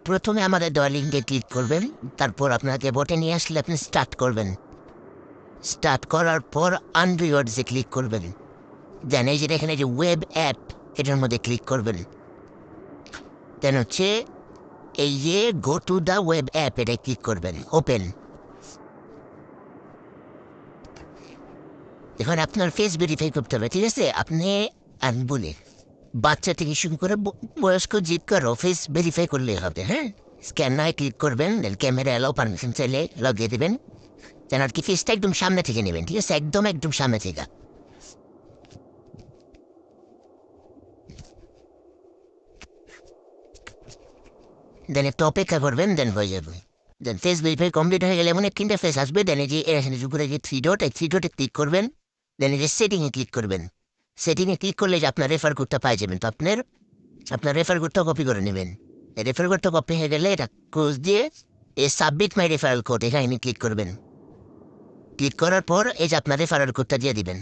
প্রথমে আমাদের দেওয়া লিঙ্কে ক্লিক করবেন, তারপর আপনাকে বটে নিয়ে আসলে আপনি স্টার্ট করবেন। স্টার্ট করার পর আনরিওয়ার্ডসে ক্লিক করবেন। দেন এই যে দেখেন এই যে ওয়েব অ্যাপ, এটার মধ্যে ক্লিক করবেন। দেন হচ্ছে এই যে go to the web app, এটা ক্লিক করবেন, ওপেন। এখন আপনার ফেস ভেরিফাই করতে হবে, ঠিক আছে? আপনি বলে বাচ্চা থেকে শুরু করে বয়স্ক জিপ কারো ফেস ভেরিফাই করলেই হবে। হ্যাঁ, স্ক্যানারে ক্লিক করবেন, দেন ক্যামেরা এলাও পারমিশন চাইলে লাগিয়ে দেবেন। যেন আর কি ফেসটা একদম সামনে থেকে নেবেন, ঠিক আছে? একদম একদম সামনে থেকে। দেন একটু অপেক্ষা করবেন, দেন হয়ে যাবে। দেন ফেস ভেরিফাই কমপ্লিট হয়ে গেলে এমন একটা ইন্টারফেস আসবে। দেন এই যে এখানে উপরে যে থ্রি ডট, এই থ্রি ডটে ক্লিক করবেন। দেন এই যে সেটিংয়ে ক্লিক করবেন। সেটিংয়ে ক্লিক করলে যে আপনার রেফার কোডটা পাই যাবেন। তো আপনার রেফার কোডটা কপি করে নেবেন। এই রেফার কোডটা কপি হয়ে গেলে এটা ক্লোজ দিয়ে এই সাবমিট মাই রেফারেল কোড এখানে ক্লিক করবেন। ক্লিক করার পর এই যে আপনার রেফারেল কোডটা দিয়ে দিবেন।